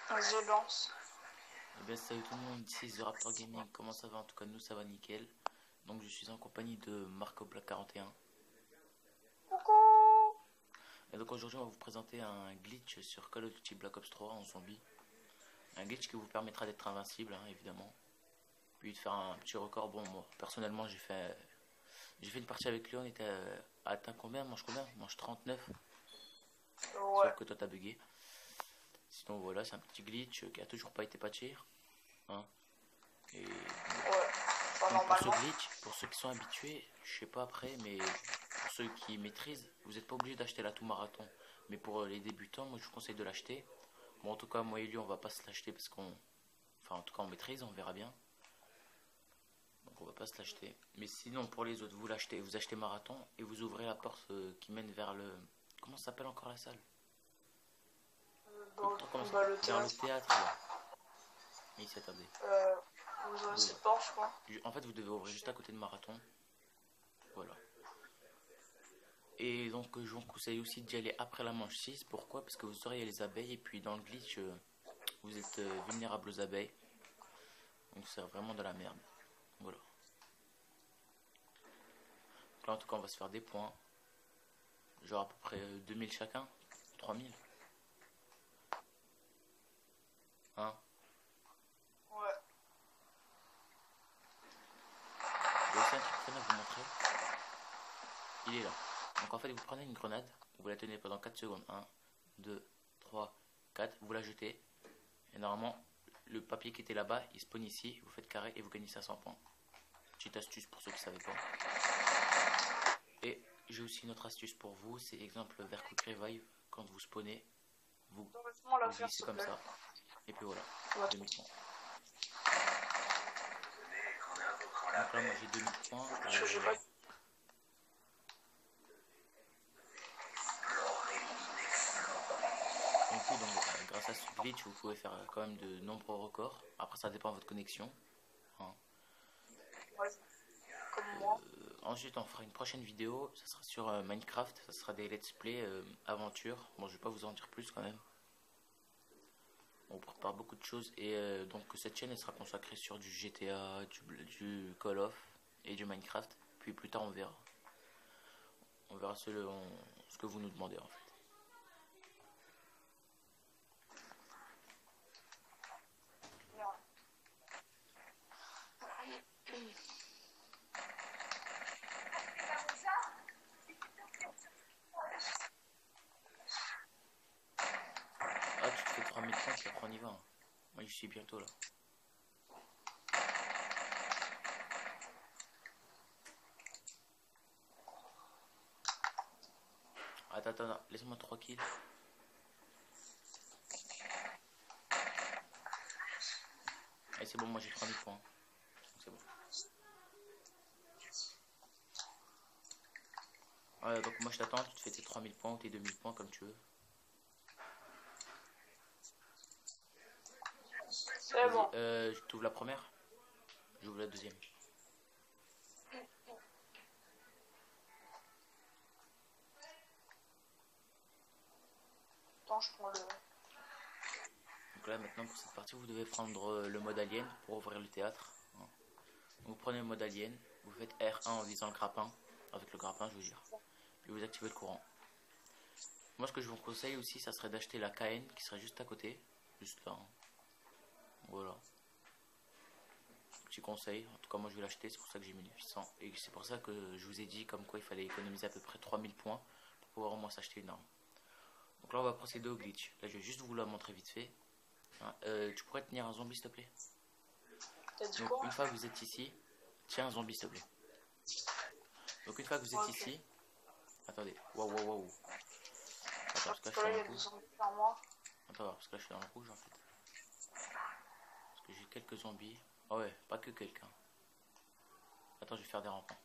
Vas-y, lance. Eh bien salut tout le monde, ici The Raptor Gaming, comment ça va? En tout cas nous ça va nickel. Donc je suis en compagnie de Marco Black 41. Coucou. Et donc aujourd'hui on va vous présenter un glitch sur Call of Duty Black Ops 3 en zombie. Un glitch qui vous permettra d'être invincible évidemment. Puis de faire un petit record. Bon moi personnellement j'ai fait une partie avec lui, on était atteint combien? Manche combien? Manche 39. Ouais. Sauf que toi t'as bugué. Sinon voilà, c'est un petit glitch qui a toujours pas été patché. Et donc, pour ce glitch, pour ceux qui sont habitués, je sais pas après, mais pour ceux qui maîtrisent, vous n'êtes pas obligé d'acheter la tout marathon. Mais pour les débutants, moi je vous conseille de l'acheter. Bon en tout cas moi et lui on va pas se l'acheter parce qu'on... Enfin en tout cas on maîtrise, on verra bien. Donc on va pas se l'acheter. Mais sinon pour les autres, vous l'achetez, vous achetez marathon et vous ouvrez la porte qui mène vers le... Comment ça s'appelle encore la salle? Le théâtre là. Oui, c'est attendez. C'est pas, je crois. En fait, vous devez ouvrir juste à côté de Marathon. Voilà. Et donc, je vous conseille aussi d'y aller après la manche 6. Pourquoi? Parce que vous aurez les abeilles. Et puis, dans le glitch, vous êtes vulnérable aux abeilles. Donc, c'est vraiment de la merde. Voilà. Donc là, en tout cas, on va se faire des points. Genre à peu près 2000 chacun. 3000. Hein? Ouais. Il y a aussi un truc fun à vous montrer. Il est là. Donc en fait vous prenez une grenade, vous la tenez pendant 4 secondes. 1, 2, 3, 4, vous la jetez. Et normalement le papier qui était là-bas il spawn ici, vous faites carré et vous gagnez 500 points. Petite astuce pour ceux qui ne savaient pas. Et j'ai aussi une autre astuce pour vous, c'est exemple vers Quick Revive. Quand vous spawnez, vous glissez comme ça. Et puis voilà, 2000 points. Donc là moi j'ai 2000 points. Donc grâce à ce glitch vous pouvez faire quand même de nombreux records. Après ça dépend de votre connexion. Ensuite on fera une prochaine vidéo, ça sera sur Minecraft, ça sera des let's play aventure. Bon je vais pas vous en dire plus quand même. On prépare beaucoup de choses et donc cette chaîne elle sera consacrée sur du GTA, du Call of et du Minecraft. Puis plus tard on verra ce que vous nous demandez en fait. Ah tu te fais 3000 points puis après on y va. Moi je suis bientôt là. Attends, laisse-moi 3 kills. Allez c'est bon, moi j'ai 3000 points. C'est bon. Ouais, donc moi je t'attends, tu te fais tes 3000 points ou tes 2000 points comme tu veux. C'est bon. Je t'ouvre la première. J'ouvre la deuxième. Attends, je prends le... Donc là maintenant pour cette partie vous devez prendre le mode alien pour ouvrir le théâtre. Vous prenez le mode alien, vous faites R1 en visant le grappin, avec le grappin je veux dire. Puis vous activez le courant. Moi ce que je vous conseille aussi ça serait d'acheter la KN qui serait juste à côté. Juste là. Voilà. Petit conseil, en tout cas moi je vais l'acheter, c'est pour ça que j'ai mis 800. Et c'est pour ça que je vous ai dit comme quoi il fallait économiser à peu près 3000 points pour pouvoir au moins s'acheter une arme. Donc là on va procéder au glitch. Là je vais juste vous la montrer vite fait. Tu pourrais tenir un zombie s'il te plaît? Donc une fois que vous êtes ici, tiens un zombie s'il te plaît. Donc une fois que vous êtes ici, attendez, waouh. Attends parce que là je suis dans le rouge. Attends parce que là je suis dans le rouge en fait. Parce que j'ai quelques zombies. Ah ouais, pas que quelqu'un. Attends, je vais faire des rampants.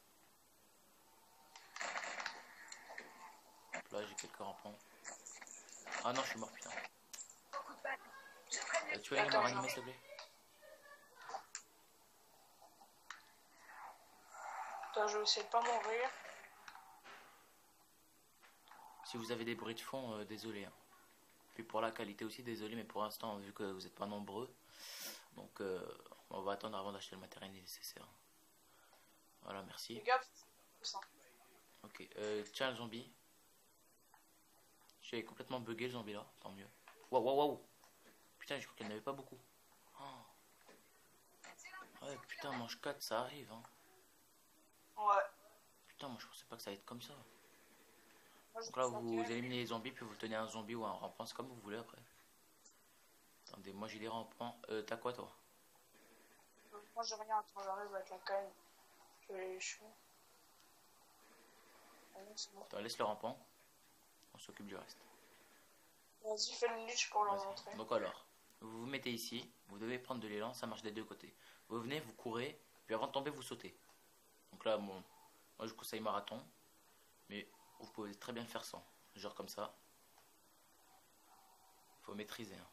Là j'ai quelques rampants. Ah non je suis mort putain. Tu veux aller me ranimer s'il te plaît? Putain, je vais essayer de pas mourir. Si vous avez des bruits de fond, désolé. Hein. Puis pour la qualité aussi, désolé, mais pour l'instant, vu que vous n'êtes pas nombreux, donc on va attendre avant d'acheter le matériel nécessaire. Voilà, merci. Les gars, ça. Ok, tiens le zombie. J'ai complètement bugué le zombie là, tant mieux. Waouh, waouh, waouh. Putain, je crois qu'il n'y en avait pas beaucoup. Oh. Ouais, putain, manche 4, ça arrive. Hein. Ouais. Putain, moi je pensais pas que ça allait être comme ça. Moi, Donc là, vous éliminez les zombies, puis vous tenez un zombie ou un rampant, c'est comme vous voulez après. Attendez, moi j'ai des rampants. T'as quoi toi? Moi j'ai rien, attends, j'arrive avec la canne. Je vais les cheveux. C'est bon. Attends, laisse le rampant. On s'occupe du reste. Vas-y, fais le leech pour leur montrer. Donc alors, vous vous mettez ici, vous devez prendre de l'élan, ça marche des deux côtés. Vous venez, vous courez, puis avant de tomber, vous sautez. Donc là, bon, moi je conseille marathon, mais vous pouvez très bien le faire sans. Genre comme ça. Faut maîtriser. Hein.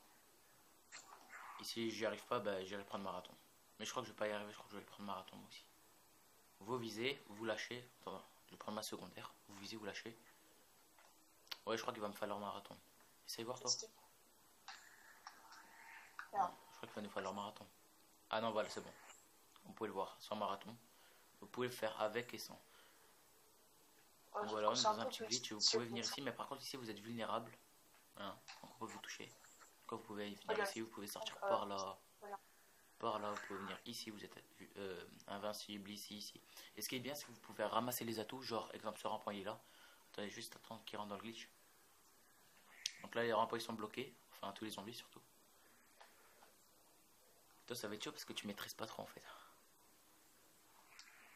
Ici, j'y arrive pas, bah, j'irai prendre marathon. Mais je crois que je vais pas y arriver, je crois que je vais le prendre marathon moi aussi. Vous visez, vous lâchez. Attends, je vais prendre ma secondaire. Vous visez, vous lâchez. Ouais, je crois qu'il va me falloir marathon. Essaye voir toi. Non, je crois qu'il va nous falloir marathon. Ah non, voilà, c'est bon. Vous pouvez le voir, sans marathon. Vous pouvez le faire avec et sans. Donc voilà, on est dans un petit glitch. Vous pouvez venir ici, mais par contre, ici vous êtes vulnérable. Hein, donc on peut vous toucher. Quand vous pouvez venir ici, vous pouvez sortir par là. Par là, vous pouvez venir ici, vous êtes invincible, ici. Et ce qui est bien, c'est que vous pouvez ramasser les atouts. Genre, exemple, ce rempart il est là. Attendez, juste attendre qu'il rentre dans le glitch. Donc là, les remparts ils sont bloqués. Enfin, tous les zombies surtout. Toi, ça va être chaud parce que tu maîtrises pas trop en fait.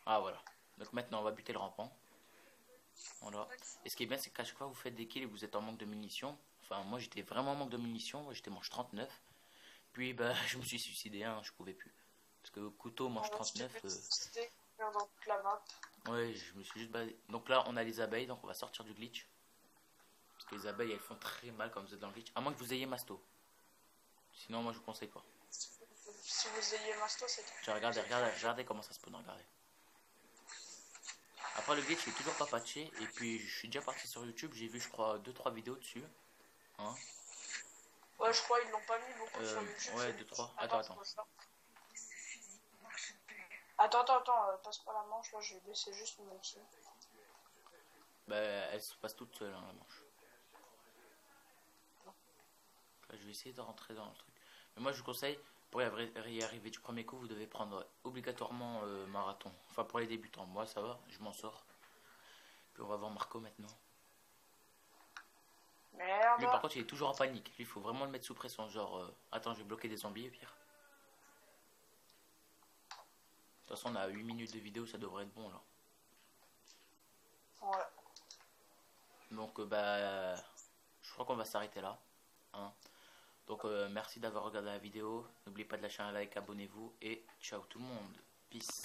Ah, voilà. Donc maintenant, on va buter le rampant. Voilà. Et ce qui est bien, c'est qu'à chaque fois vous faites des kills et vous êtes en manque de munitions. Enfin, moi j'étais vraiment en manque de munitions. Moi j'étais manche 39. Puis bah, je me suis suicidé, hein, je pouvais plus. Parce que couteau, manche 39. Dans toute la map. Ouais, je me suis juste basé. Donc là, on a les abeilles, donc on va sortir du glitch. Parce que les abeilles elles font très mal quand vous êtes dans le glitch. À moins que vous ayez masto. Sinon, moi je vous conseille pas. Si vous ayez masto, c'est tout. Regardez comment ça se peut, regardez. Après le glitch, je suis toujours pas patché. Et puis je suis déjà parti sur YouTube, j'ai vu je crois 2-3 vidéos dessus. Hein. Ouais, je crois ils l'ont pas mis beaucoup sur YouTube. Ouais, 2-3. Attends. Attends, passe pas la manche, là je vais baisser juste mon dessus. Bah, elle se passe toute seule, hein, la manche. Là, je vais essayer de rentrer dans le truc. Mais moi je vous conseille, pour y arriver du premier coup, vous devez prendre obligatoirement marathon. Enfin pour les débutants, moi ça va, je m'en sors. Puis on va voir Marco maintenant. Merde. Lui par contre il est toujours en panique. Lui il faut vraiment le mettre sous pression. Genre, attends, je vais bloquer des zombies au pire. De toute façon on a 8 minutes de vidéo, ça devrait être bon là. Ouais. Donc bah, je crois qu'on va s'arrêter là. Hein. Donc merci d'avoir regardé la vidéo. N'oubliez pas de lâcher un like, abonnez-vous et ciao tout le monde. Peace.